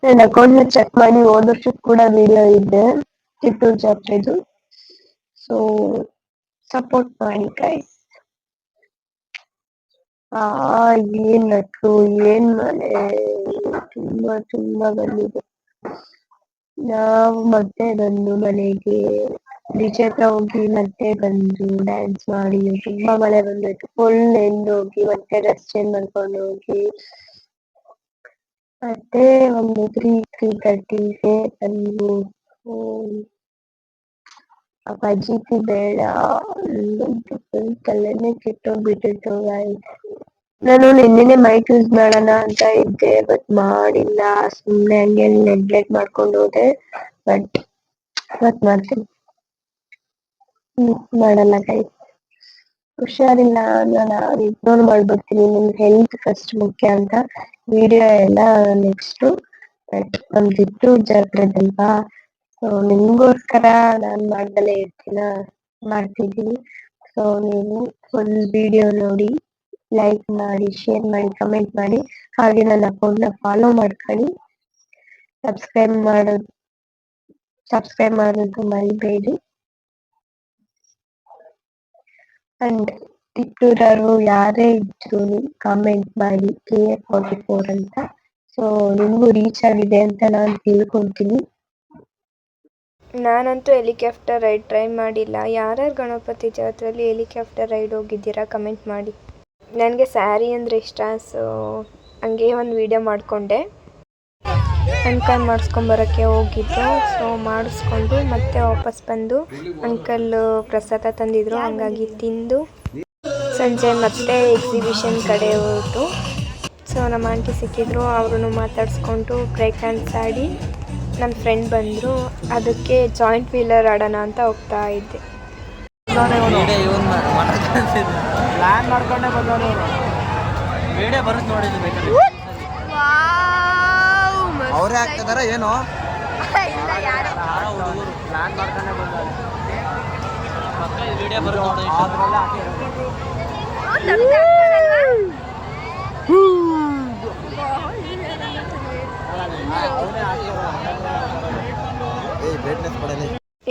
ನನ್ನ ಅಕೌಂಟ್ನ ಚೆಕ್ ಮಾಡಿ ಹೋದ ವರ್ಷಕ್ಕೆ ಕೂಡ ವಿಡಿಯೋ ಇದೆ ಚಿತ್ತೂರು ಜಾತ್ರೆದು. ಸೊ ಸಪೋರ್ಟ್ ಮಾಡಿ ಗೈಸ್. ಏನ್ ನಟ್ರು, ಏನ್ ಮಳೆ, ತುಂಬಾ ತುಂಬಾ ಬಂದಿದೆ. ನಾವು ಮತ್ತೆ ಬಂದು ಮನೆಗೆ ಡಿಜೆ ಹತ್ರ ಹೋಗಿ ಮತ್ತೆ ಬಂದು ಡ್ಯಾನ್ಸ್ ಮಾಡಿ ತುಂಬಾ ಮಳೆ ಬಂದಿತ್ತು. ಫುಲ್ ಹೋಗಿ ಮತ್ತೆ ಡ್ರೆಸ್ ಚೇಂಜ್ ಮಾಡ್ಕೊಂಡು ಹೋಗಿ ಮತ್ತೆ ಒಂದು 3:30ಗೆ ಬಂದು ಬಜ್ಜಿ ಬೇಡ ಫುಲ್ ತಲೆನೇ ಕೆಟ್ಟೋಗ್ಬಿಟ್ಟಿತ್ತು. ನಾನು ನಿನ್ನೆನೆ ಮೈಕ್ ಯೂಸ್ ಮಾಡೋಣ ಅಂತ ಇದ್ದೆ, ಬಟ್ ಮಾಡಿಲ್ಲ. ಸುಮ್ಮನೆ ಹಂಗೆ ನೆಗ್ಲೆಕ್ಟ್ ಮಾಡ್ಕೊಂಡು ಹೋದೆ. ಬಟ್ ಇವತ್ತು ಮಾಡ್ತೀನಿ, ಮಾಡಲ್ಲ ಗೈಸ್. ಹುಷಾರಿಲ್ಲ, ನಾನು ಇಗ್ನೋರ್ ಮಾಡ್ಬಿಡ್ತೀನಿ. ನಿಮ್ಗೆ ಹೆಲ್ತ್ ಫಸ್ಟ್ ಮುಖ್ಯ ಅಂತ ವಿಡಿಯೋ ಎಲ್ಲ ನೆಕ್ಸ್ಟ್. ಬಟ್ ನಮ್ದಿತ್ತು ಜಾತ್ರೆದಲ್ವಾ, ಸೊ ನಿಮ್ಗೋಸ್ಕರ ನಾನು ಮಾಡ್ದಲೇ ಮಾಡ್ತಿದ್ದೀನಿ. ಸೊ ನೀವು ಫುಲ್ ವಿಡಿಯೋ ನೋಡಿ, ಲೈಕ್ ಮಾಡಿ, ಶೇರ್ ಮಾಡಿ, ಕಮೆಂಟ್ ಮಾಡಿ, ಹಾಗೆ ನನ್ನ ಅಕೌಂಟ್ನ ಫಾಲೋ ಮಾಡ್ಕೊಳ್ಳಿ. ಸಬ್ಸ್ಕ್ರೈಬ್ ಮಾಡೋದು ಮರಿಬೇಡಿ. ಅಂಡ್ ತಿಟ್ಟೂರರು ಯಾರೇ ಇದ್ರು ಕಾಮೆಂಟ್ ಮಾಡಿ KA44 ಅಂತ. ಸೊ ನಿಮಗೂ ರೀಚ್ ಆಗಿದೆ ಅಂತ ನಾನು ತಿಳ್ಕೊತೀನಿ. ನಾನಂತೂ ಹೆಲಿಕಾಪ್ಟರ್ ರೈಡ್ ಟ್ರೈ ಮಾಡಿಲ್ಲ. ಯಾರ್ಯಾರು ಗಣಪತಿ ಜಾತ್ರೆಯಲ್ಲಿ ಹೆಲಿಕಾಪ್ಟರ್ ರೈಡ್ ಹೋಗಿದ್ದೀರಾ ಕಮೆಂಟ್ ಮಾಡಿ. ನನಗೆ ಸ್ಯಾರಿ ಅಂದರೆ ಇಷ್ಟ, ಸೊ ಹಂಗೆ ಒಂದು ವಿಡಿಯೋ ಮಾಡಿಕೊಂಡೆ. ಅಂಕಲ್ ಮಾಡಿಸ್ಕೊಂಬರೋಕ್ಕೆ ಹೋಗಿದ್ದು, ಸೊ ಮಾಡಿಸ್ಕೊಂಡು ಮತ್ತೆ ವಾಪಸ್ ಬಂದು ಅಂಕಲ್ ಪ್ರಸಾದ ತಂದಿದ್ರು, ಹಂಗಾಗಿ ತಿಂದು ಸಂಜೆ ಮತ್ತೆ ಎಕ್ಸಿಬಿಷನ್ ಕಡೆ ಹೊರಟು. ಸೊ ನಮ್ಮ ಆಂಟಿ ಸಿಕ್ಕಿದ್ರು, ಅವ್ರನ್ನು ಮಾತಾಡಿಸ್ಕೊಂಡು ಬ್ರೇಕ್ ಡ್ಯಾನ್ಸ್ ಆಡಿ ನನ್ನ ಫ್ರೆಂಡ್ ಬಂದರು. ಅದಕ್ಕೆ ಜಾಯಿಂಟ್ ವೀಲರ್ ಆಡೋಣ ಅಂತ ಹೋಗ್ತಾ ಇದ್ದೆ. ಅವರೇ ಆಗ್ತಿದಾರ ಏನೋ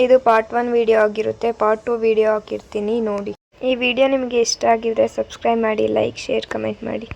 ಇದು ಪಾರ್ಟ್ 1 ವಿಡಿಯೋ ಆಗಿರುತ್ತೆ. ಪಾರ್ಟ್ 2 ವಿಡಿಯೋ ಹಾಕಿರ್ತೀನಿ ನೋಡಿ. ಈ ವಿಡಿಯೋ ನಿಮಗೆ ಇಷ್ಟ ಆಗಿದ್ರೆ ಸಬ್ಸ್ಕ್ರೈಬ್ ಮಾಡಿ, ಲೈಕ್, ಶೇರ್, ಕಮೆಂಟ್ ಮಾಡಿ.